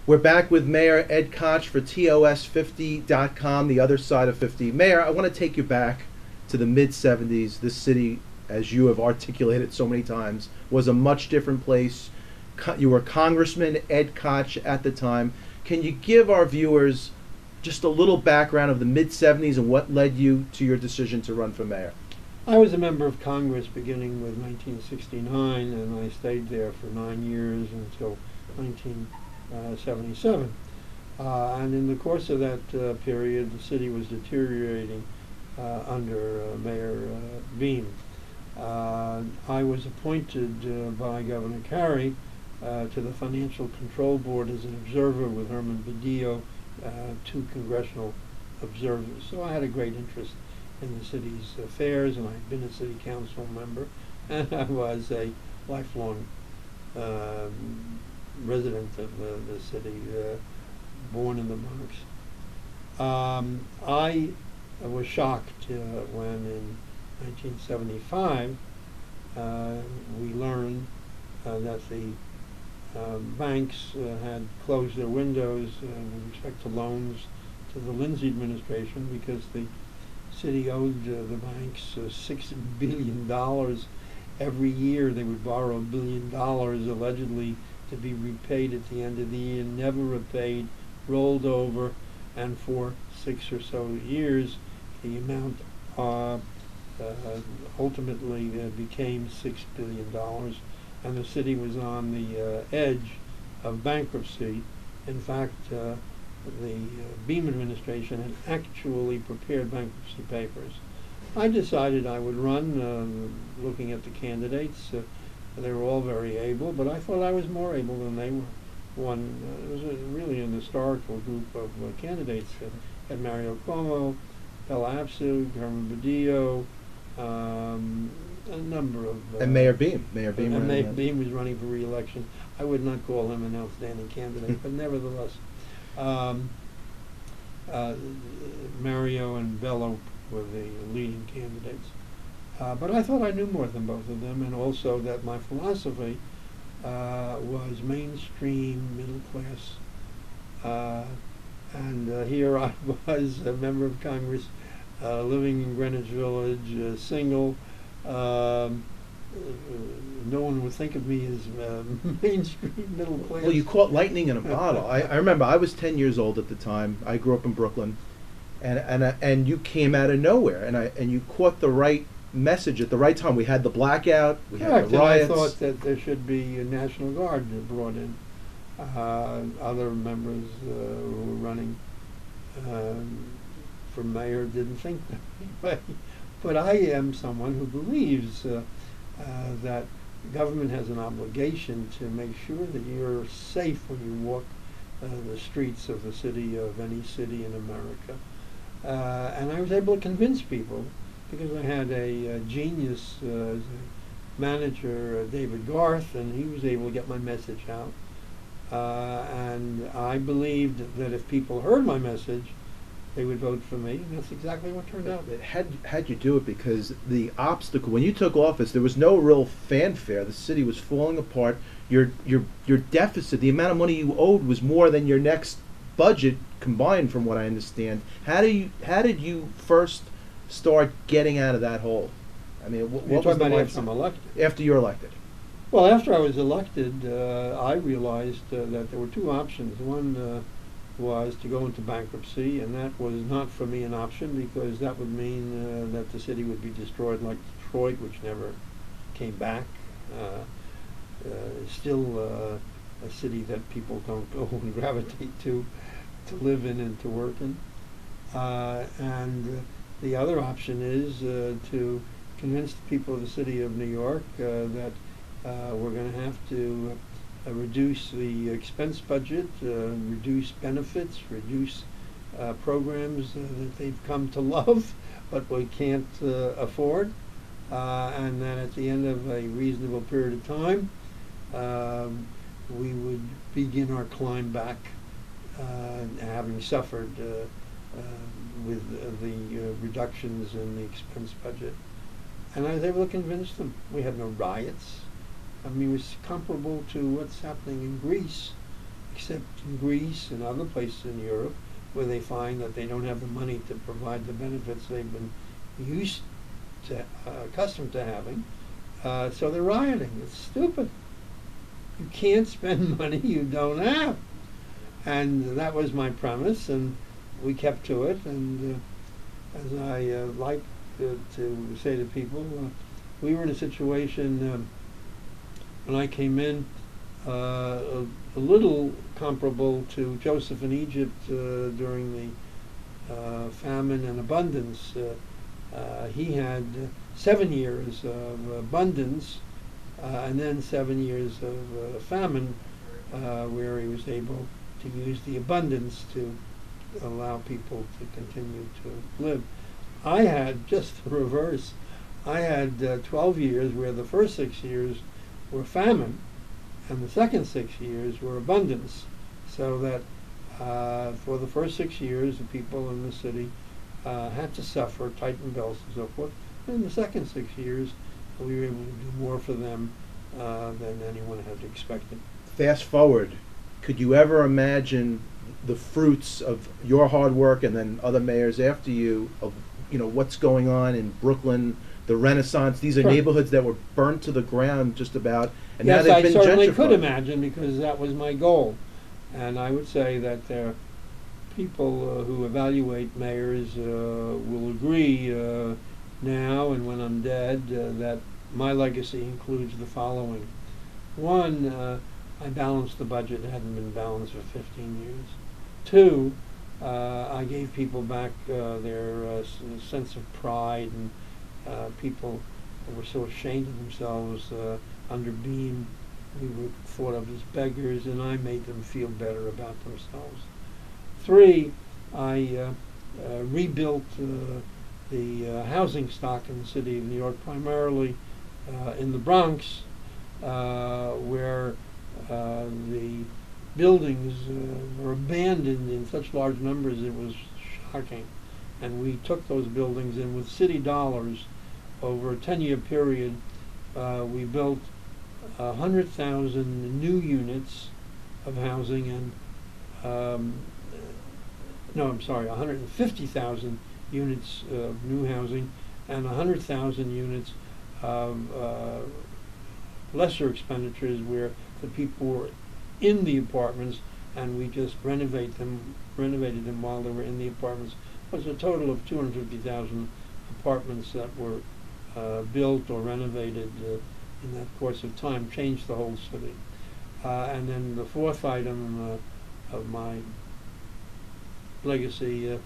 We're back with Mayor Ed Koch for TOS50.com, the other side of 50. Mayor, I want to take you back to the mid 70s. This city, as you have articulated so many times, was a much different place. You were Congressman Ed Koch at the time. Can you give our viewers just a little background of the mid 70s and what led you to your decision to run for mayor? I was a member of Congress beginning with 1969, and I stayed there for 9 years until 1977. And in the course of that period, the city was deteriorating under Mayor Beam. I was appointed by Governor Carey to the Financial Control Board as an observer with Herman Badillo, two congressional observers. So I had a great interest in the city's affairs, and I had been a city council member, and I was a lifelong resident of the city, born in the Bronx. I was shocked when in 1975 we learned that the banks had closed their windows with respect to loans to the Lindsay administration because the city owed the banks $6 billion every year. They would borrow $1 billion allegedly to be repaid at the end of the year, never repaid, rolled over, and for 6 or so years the amount ultimately became $6 billion, and the city was on the edge of bankruptcy. In fact, the Beam administration had actually prepared bankruptcy papers. I decided I would run, looking at the candidates. They were all very able, but I thought I was more able than they were. It was really an historical group of candidates. Had Mario Cuomo, Bella Absu, Herman Badillo, a number of... and Mayor Beam. Mayor Beam was running for re-election. I would not call him an outstanding candidate, but nevertheless. Mario and Bello were the leading candidates. But I thought I knew more than both of them, and also that my philosophy was mainstream, middle class. And here I was, a member of Congress, living in Greenwich Village, single. No one would think of me as mainstream middle class. Well, you caught lightning in a bottle. I remember I was 10 years old at the time. I grew up in Brooklyn, and you came out of nowhere, and you caught the right message at the right time. We had the blackout, we had the riots. I thought that there should be a National Guard brought in. Other members who were running for mayor didn't think that way. But I am someone who believes that government has an obligation to make sure that you're safe when you walk the streets of the city, of any city in America. And I was able to convince people because I had a genius as a manager, David Garth, and he was able to get my message out. And I believed that if people heard my message, they would vote for me, and that's exactly what turned out. Had you do it because the obstacle, when you took office, there was no real fanfare. The city was falling apart. Your deficit, the amount of money you owed, was more than your next budget combined, from what I understand. How did you first start getting out of that hole? I mean, what was the mindset after I'm elected? After you're elected. Well, after I was elected, I realized that there were two options. One was to go into bankruptcy, and that was not for me an option because that would mean that the city would be destroyed like Detroit, which never came back. Still a city that people don't go and gravitate to live in and to work in. And the other option is to convince the people of the city of New York that we're going to have to reduce the expense budget, reduce benefits, reduce programs that they've come to love, but we can't afford, and that at the end of a reasonable period of time, we would begin our climb back, having suffered with the reductions in the expense budget. And I was able to convince them. We had no riots. I mean, it was comparable to what's happening in Greece except in Greece and other places in Europe, where they find that they don't have the money to provide the benefits they've been used to, accustomed to having. So they're rioting. It's stupid. You can't spend money you don't have. And that was my premise, and we kept to it. And as I like to say to people, we were in a situation when I came in a little comparable to Joseph in Egypt during the famine and abundance. He had 7 years of abundance and then 7 years of famine where he was able to use the abundance to allow people to continue to live. I had just the reverse. I had 12 years where the first 6 years were famine and the second 6 years were abundance, so that for the first 6 years the people in the city had to suffer, tighten belts and so forth. And in the second 6 years we were able to do more for them than anyone had expected. Fast forward, could you ever imagine the fruits of your hard work and then other mayors after you of what's going on in Brooklyn, the Renaissance? These are Sure. neighborhoods that were burnt to the ground just about, and Yes, now I they've been certainly gentrified. could imagine, because that was my goal. And I would say that there are people who evaluate mayors will agree now and when I'm dead that my legacy includes the following. One, I balanced the budget. It hadn't been balanced for 15 years. Two, I gave people back their sense of pride, and people were so ashamed of themselves under Beam. We were thought of as beggars, and I made them feel better about themselves. Three, I rebuilt the housing stock in the city of New York, primarily in the Bronx, where the buildings were abandoned in such large numbers it was shocking. And we took those buildings, and with city dollars, over a 10-year period, we built 100,000 new units of housing, and 150,000 units of new housing, and 100,000 units of lesser expenditures where the people were in the apartments, and we just renovated them while they were in the apartments. It was a total of 250,000 apartments that were built or renovated in that course of time, changed the whole city. And then the fourth item of my legacy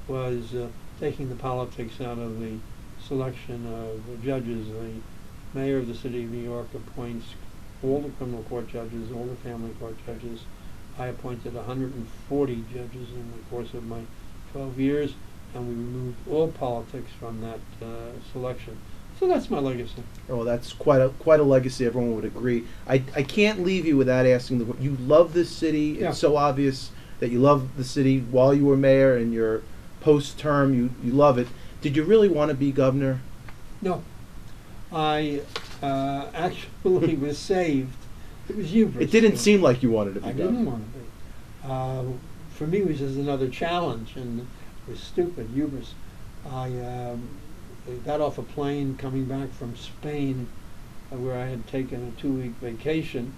was taking the politics out of the selection of judges. The mayor of the city of New York appoints all the criminal court judges, all the family court judges. I appointed 140 judges in the course of my 12 years, and we removed all politics from that selection. So that's my legacy. Oh, that's quite a legacy. Everyone would agree. I can't leave you without asking you love this city. Yeah. It's so obvious that you love the city while you were mayor, and your post-term you love it. Did you really want to be governor? No. I actually was saved. It was hubris. It didn't seem like you wanted to be I governor. didn't want to be. For me, it was just another challenge, and it was stupid, hubris. I got off a plane coming back from Spain, where I had taken a 2-week vacation,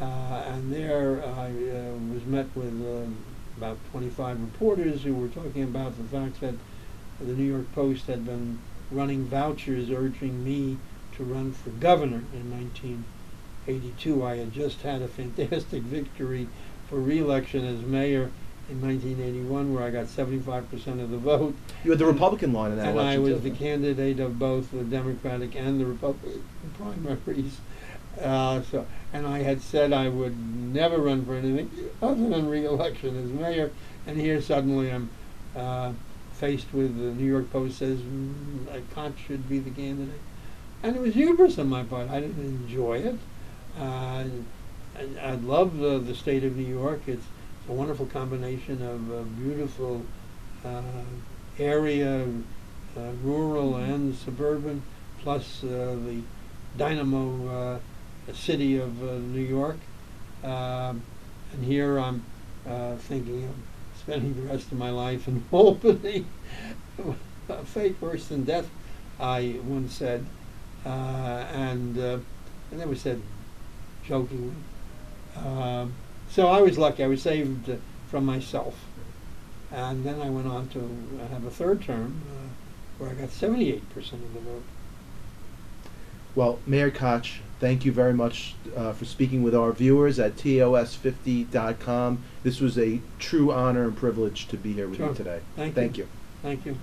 and there I was met with about 25 reporters who were talking about the fact that the New York Post had been running vouchers urging me to run for governor in 1982. I had just had a fantastic victory for re-election as mayor in 1981, where I got 75% of the vote. You had the Republican line in that and election. I was too. the candidate of both the Democratic and the Republican primaries. And I had said I would never run for anything other than re-election as mayor. And here suddenly I'm faced with the New York Post says Koch should be the candidate. And it was hubris on my part. I didn't enjoy it. I love the state of New York. It's a wonderful combination of a beautiful area, rural and suburban, plus the dynamo city of New York. And And here I'm thinking of spending the rest of my life in Albany. Fate worse than death, I once said, and that was said jokingly. So I was lucky. I was saved from myself. And then I went on to have a third term where I got 78% of the vote. Well, Mayor Koch, thank you very much for speaking with our viewers at TOS50.com. This was a true honor and privilege to be here with Sure. you today. Thank you. Thank you. Thank you.